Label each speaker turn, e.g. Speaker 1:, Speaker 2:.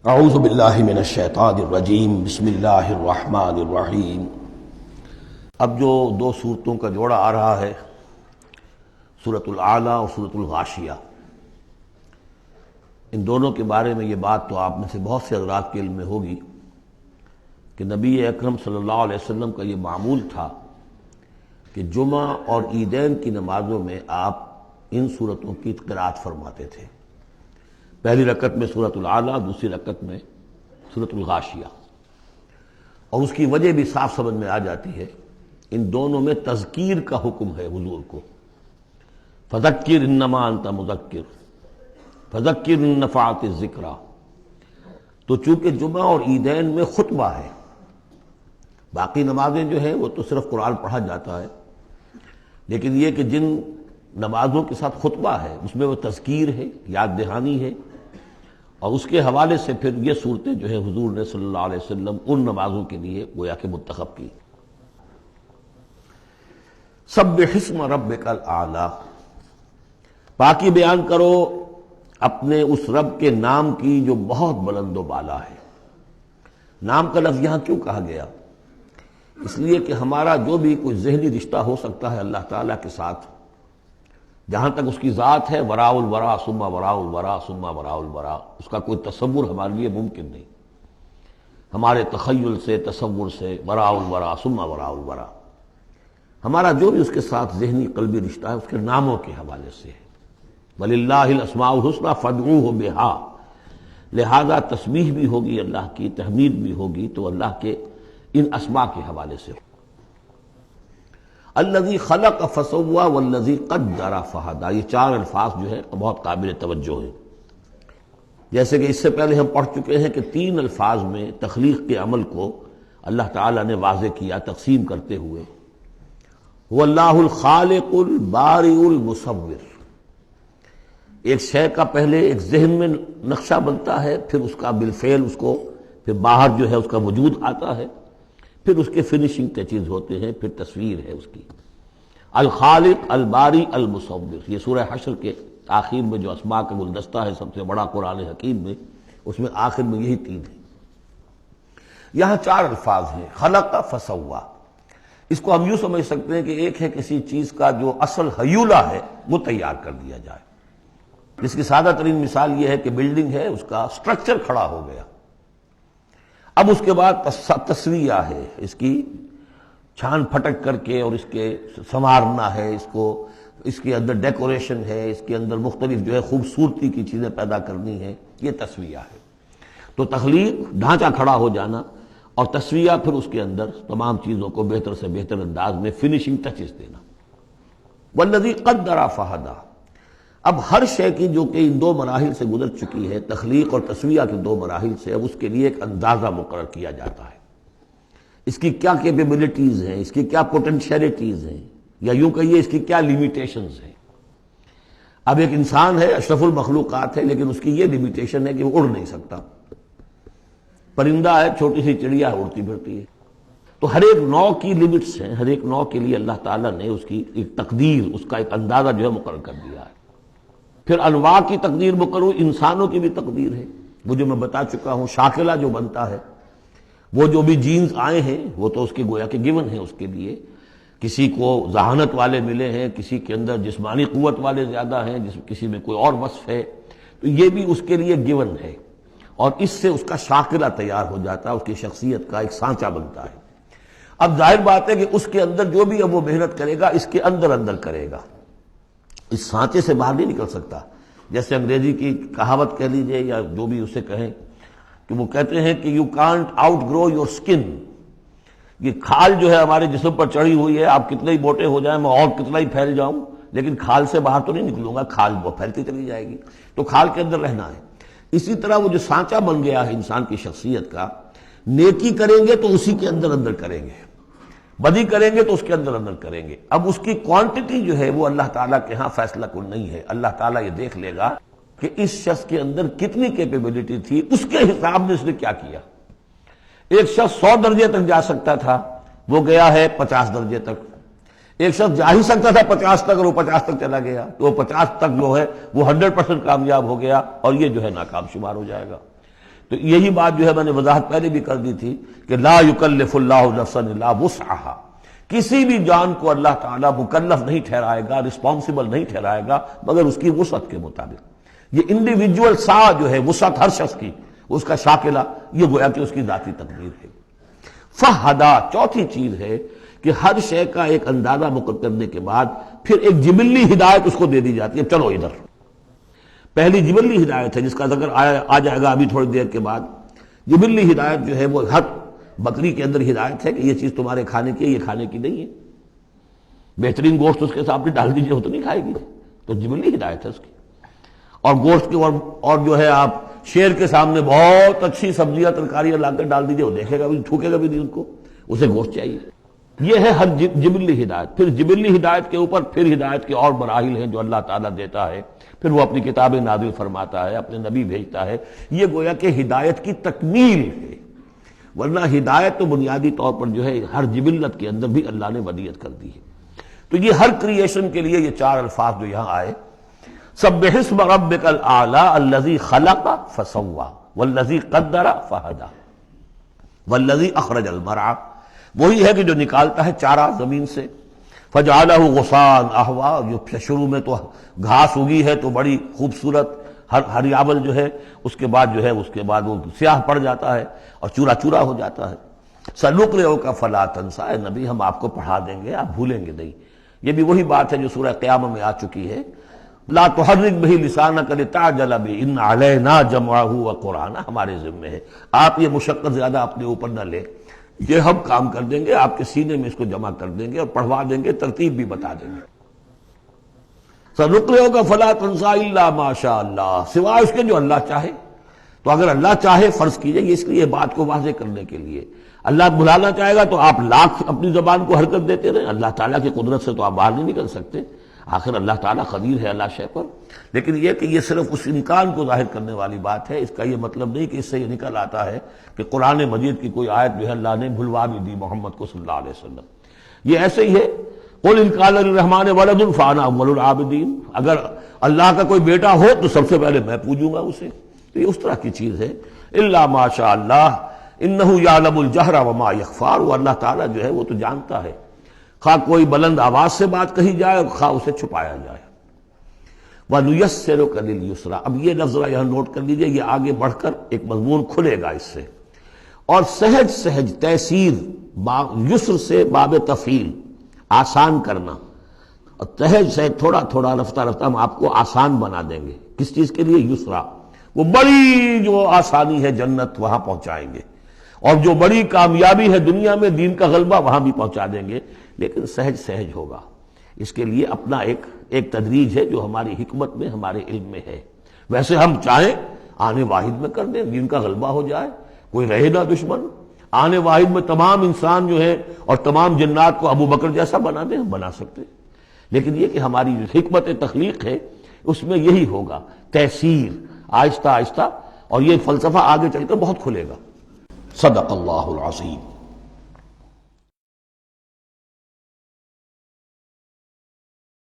Speaker 1: اعوذ باللہ من الشیطان الرجیم بسم اللہ الرحمن الرحیم۔ اب جو دو صورتوں کا جوڑا آ رہا ہے، سورۃ الاعلیٰ اور سورۃ الغاشیہ، ان دونوں کے بارے میں یہ بات تو آپ میں سے بہت سے حضرات کے علم میں ہوگی کہ نبی اکرم صلی اللہ علیہ وسلم کا یہ معمول تھا کہ جمعہ اور عیدین کی نمازوں میں آپ ان صورتوں کی قرأت فرماتے تھے، پہلی رکعت میں سورۃ الاعلیٰ، دوسری رکعت میں سورۃ الغاشیہ۔ اور اس کی وجہ بھی صاف سمجھ میں آ جاتی ہے، ان دونوں میں تذکیر کا حکم ہے حضور کو، فذکر انما انت مذکر فذکر ان نفعت الذکریٰ۔ تو چونکہ جمعہ اور عیدین میں خطبہ ہے، باقی نمازیں جو ہیں وہ تو صرف قرآن پڑھا جاتا ہے، لیکن یہ کہ جن نمازوں کے ساتھ خطبہ ہے اس میں وہ تذکیر ہے، یاد دہانی ہے، اور اس کے حوالے سے پھر یہ صورتیں جو ہے حضور نے صلی اللہ علیہ وسلم ان نمازوں کے لیے گویا کہ منتخب کی۔ سبح اسم ربک الاعلیٰ، پاکی بیان کرو اپنے اس رب کے نام کی جو بہت بلند و بالا ہے۔ نام کا لفظ یہاں کیوں کہا گیا؟ اس لیے کہ ہمارا جو بھی کوئی ذہنی رشتہ ہو سکتا ہے اللہ تعالیٰ کے ساتھ، جہاں تک اس کی ذات ہے، وراء الورا ثم وراء الورا ثم وراء الورا، اس کا کوئی تصور ہمارے لیے ممکن نہیں، ہمارے تخیل سے، تصور سے، وراء الورا ثم وراء الورا، ہمارا جو بھی اس کے ساتھ ذہنی قلبی رشتہ ہے اس کے ناموں کے حوالے سے ہے۔ وَلِلَّهِ الْأَسْمَاءُ الْحُسْنَىٰ فَادْعُوهُ بِهَا، لہذا تسبیح بھی ہوگی اللہ کی، تحمید بھی ہوگی تو اللہ کے ان اسماء کے حوالے سے۔ الذی خلق فسوی والذی قدر فہدی، یہ چار الفاظ جو ہے بہت قابل توجہ ہیں۔ جیسے کہ اس سے پہلے ہم پڑھ چکے ہیں کہ تین الفاظ میں تخلیق کے عمل کو اللہ تعالیٰ نے واضح کیا تقسیم کرتے ہوئے، هو اللہ الخالق البارئ المصور۔ ایک شے کا پہلے ایک ذہن میں نقشہ بنتا ہے، پھر اس کا بالفعل اس کو پھر باہر جو ہے اس کا وجود آتا ہے، پھر اس کے فنیشنگ ٹچز ہوتے ہیں، پھر تصویر ہے اس کی۔ الخالق الباری المصور، یہ سورہ حشر کے آخر میں جو اسماء کا گلدستہ ہے سب سے بڑا قرآن حکیم میں، اس میں آخر میں یہی تین ہیں۔ یہاں چار الفاظ ہیں، خلق فسوا۔ اس کو ہم یوں سمجھ سکتے ہیں کہ ایک ہے کسی چیز کا جو اصل حیولہ ہے وہ تیار کر دیا جائے۔ جس کی سادہ ترین مثال یہ ہے کہ بلڈنگ ہے، اس کا سٹرکچر کھڑا ہو گیا، اب اس کے بعد تسویہ ہے، اس کی چھان پھٹک کر کے اور اس کے سنوارنا ہے، اس کو، اس کے اندر ڈیکوریشن ہے، اس کے اندر مختلف جو ہے خوبصورتی کی چیزیں پیدا کرنی ہے، یہ تسویہ ہے۔ تو تخلیق ڈھانچہ کھڑا ہو جانا، اور تسویہ پھر اس کے اندر تمام چیزوں کو بہتر سے بہتر انداز میں فنیشنگ ٹچز دینا۔ والذی قدر فہدی، اب ہر شے کی جو کہ ان دو مراحل سے گزر چکی ہے، تخلیق اور تسویہ کے دو مراحل سے، اب اس کے لیے ایک اندازہ مقرر کیا جاتا ہے، اس کی کیا کیپیبلٹیز ہیں، اس کی کیا پوٹینشیلٹیز ہیں، یا یوں کہیے اس کی کیا لیمیٹیشنز ہیں۔ اب ایک انسان ہے، اشرف المخلوقات ہے، لیکن اس کی یہ لیمیٹیشن ہے کہ وہ اڑ نہیں سکتا۔ پرندہ ہے، چھوٹی سی چڑیا ہے، اڑتی پھرتی ہے۔ تو ہر ایک نوع کی لیمٹس ہیں، ہر ایک نوع کے لیے اللہ تعالیٰ نے اس کی ایک تقدیر، اس کا ایک اندازہ جو ہے مقرر کر دیا ہے۔ پھر انواع کی تقدیر مقرر، انسانوں کی بھی تقدیر ہے، وہ جو میں بتا چکا ہوں، شاکلہ جو بنتا ہے، وہ جو بھی جینز آئے ہیں وہ تو اس کے گویا کہ گیون ہیں اس کے لیے۔ کسی کو ذہانت والے ملے ہیں، کسی کے اندر جسمانی قوت والے زیادہ ہیں، کسی میں کوئی اور وصف ہے، تو یہ بھی اس کے لیے گیون ہے، اور اس سے اس کا شاکلہ تیار ہو جاتا ہے، اس کی شخصیت کا ایک سانچہ بنتا ہے۔ اب ظاہر بات ہے کہ اس کے اندر جو بھی اب وہ محنت کرے گا اس کے اندر اندر کرے گا، اس سانچے سے باہر نہیں نکل سکتا۔ جیسے انگریزی کی کہاوت کہہ لیجئے یا جو بھی اسے کہیں، کہ وہ کہتے ہیں کہ you can't outgrow your skin, یہ کھال جو ہے ہمارے جسم پر چڑھی ہوئی ہے، آپ کتنے ہی موٹے ہو جائیں، میں اور کتنا ہی پھیل جاؤں، لیکن کھال سے باہر تو نہیں نکلوں گا، کھال وہ پھیلتی چلی جائے گی، تو کھال کے اندر رہنا ہے۔ اسی طرح وہ جو سانچہ بن گیا ہے انسان کی شخصیت کا، نیکی کریں گے تو اسی کے اندر اندر کریں گے، بدی کریں گے تو اس کے اندر اندر کریں گے۔ اب اس کی کوانٹٹی جو ہے وہ اللہ تعالیٰ کے ہاں فیصلہ کن نہیں ہے، اللہ تعالیٰ یہ دیکھ لے گا کہ اس شخص کے اندر کتنی کیپیبلٹی تھی، اس کے حساب میں اس نے کیا کیا۔ ایک شخص 100 درجے تک جا سکتا تھا، وہ گیا ہے 50 درجے تک۔ ایک شخص جا ہی سکتا تھا 50 تک اور وہ 50 تک چلا گیا، تو وہ 50 تک جو ہے وہ 100% کامیاب ہو گیا، اور یہ جو ہے ناکام شمار ہو جائے گا۔ تو یہی بات جو ہے میں نے وضاحت پہلے بھی کر دی تھی کہ لا یکلف اللہ نفسا الا وسعها، کسی بھی جان کو اللہ تعالیٰ مکلف نہیں ٹھہرائے گا، رسپانسبل نہیں ٹھہرائے گا مگر اس کی وسعت کے مطابق۔ یہ انڈیویجول سا جو ہے وسعت ہر شخص کی، اس کا شاکلہ، یہ گویا کہ اس کی ذاتی تقدیر ہے۔ فہدا، چوتھی چیز ہے کہ ہر شے کا ایک اندازہ مقرر کرنے کے بعد پھر ایک جبلی ہدایت اس کو دے دی جاتی ہے، چلو ادھر۔ پہلی جبلی ہدایت ہے جس کا ذکر آ جائے گا ابھی تھوڑی دیر کے بعد۔ جبلی ہدایت جو ہے وہ ہر بکری کے اندر ہدایت ہے کہ یہ چیز تمہارے کھانے کی ہے، یہ کھانے کی نہیں ہے۔ بہترین گوشت اس کے سامنے ڈال دیجئے وہ تو نہیں کھائے گی، تو جبلی ہدایت ہے اس کی۔ اور گوشت کی اور جو ہے آپ شیر کے سامنے بہت اچھی سبزیاں ترکاریاں لا کر ڈال دیجئے، وہ دیکھے گا بھی، تھوکے گا بھی نہیں، ان کو اسے گوشت چاہیے۔ یہ ہے ہر جبلی ہدایت۔ پھر جبلی ہدایت کے اوپر پھر ہدایت کے اور مراحل ہیں جو اللہ تعالیٰ دیتا ہے، پھر وہ اپنی کتابیں نازل فرماتا ہے، اپنے نبی بھیجتا ہے۔ یہ گویا کہ ہدایت کی تکمیل ہے، ورنہ ہدایت تو بنیادی طور پر جو ہے ہر جبلت کے اندر بھی اللہ نے ودیت کر دی ہے۔ تو یہ ہر کریشن کے لیے یہ چار الفاظ جو یہاں آئے، سبح اسم ربک الاعلی الذی خلق فسوی والذی قدر فہدی والذی اخرج المرعی، وہی ہے کہ جو نکالتا ہے چارہ زمین سے، فجعلہ غثاء احوا، جو شروع میں تو گھاس اگی ہے تو بڑی خوبصورت ہریابل جو ہے، اس کے بعد وہ سیاہ پڑ جاتا ہے اور چورا چورا ہو جاتا ہے۔ سنقرئک فلا تنسی، اے نبی ہم آپ کو پڑھا دیں گے، آپ بھولیں گے نہیں۔ یہ بھی وہی بات ہے جو سورہ قیامہ میں آ چکی ہے، لا تحرک بہ لسانک لتعجل بہ ان علینا جمعہ وقرآنہ، ہمارے ذمہ ہے، آپ یہ مشقت زیادہ اپنے اوپر نہ لیں، یہ ہم کام کر دیں گے، آپ کے سینے میں اس کو جمع کر دیں گے اور پڑھوا دیں گے، ترتیب بھی بتا دیں گے۔ سنقرئک فلا تنسی الا ما شاء اللہ، سوائے اس کے جو اللہ چاہے۔ تو اگر اللہ چاہے، فرض کیجئے یہ اس لیے بات کو واضح کرنے کے لیے، اللہ بلانا چاہے گا تو آپ لاکھ اپنی زبان کو حرکت دیتے رہیں، اللہ تعالیٰ کی قدرت سے تو آپ باہر نہیں نکل سکتے، آخر اللہ تعالیٰ قدیر ہے اللہ شے پر۔ لیکن یہ کہ یہ صرف اس امکان کو ظاہر کرنے والی بات ہے، اس کا یہ مطلب نہیں کہ اس سے یہ نکل آتا ہے کہ قرآن مجید کی کوئی آیت جو ہے اللہ نے بھلوا بھی دی محمد کو صلی اللہ علیہ وسلم۔ یہ ایسے ہی ہے، قل ان کان للرحمن ولد فانا اول العابدین، اگر اللہ کا کوئی بیٹا ہو تو سب سے پہلے میں پوجوں گا اسے۔ تو یہ اس طرح کی چیز ہے، الا ما شاء اللہ انہ یعلم الجہر وما یخفی، وہ اللہ تعالیٰ جو ہے وہ تو جانتا ہے، خواہ کوئی بلند آواز سے بات کہی جائے خواہ اسے چھپایا جائے۔ وَنُيَسِّرُكَ لِلْيُسْرَىٰ، اب یہ لفظ یہاں نوٹ کر لیجئے، یہ آگے بڑھ کر ایک مضمون کھلے گا اس سے۔ اور سہج سہج، تیسیر، یسر سے باب تفعیل، آسان کرنا، اور سہج سہج تھوڑا تھوڑا رفتہ رفتہ ہم آپ کو آسان بنا دیں گے۔ کس چیز کے لیے؟ یسرا، وہ بڑی جو آسانی ہے جنت وہاں پہنچائیں گے، اور جو بڑی کامیابی ہے دنیا میں دین کا غلبہ وہاں بھی پہنچا دیں گے، لیکن سہج سہج ہوگا۔ اس کے لیے اپنا ایک تدریج ہے جو ہماری حکمت میں، ہمارے علم میں ہے۔ ویسے ہم چاہیں آنے واحد میں کر دیں، دین کا غلبہ ہو جائے، کوئی رہے نہ دشمن، آنے واحد میں تمام انسان جو ہے اور تمام جنات کو ابو بکر جیسا بنا دیں، ہم بنا سکتے ہیں۔ لیکن یہ کہ ہماری جو حکمت تخلیق ہے اس میں یہی ہوگا، تیسیر، آہستہ آہستہ، اور یہ فلسفہ آگے چل کر بہت کھلے گا۔ صدق اللہ العظیم۔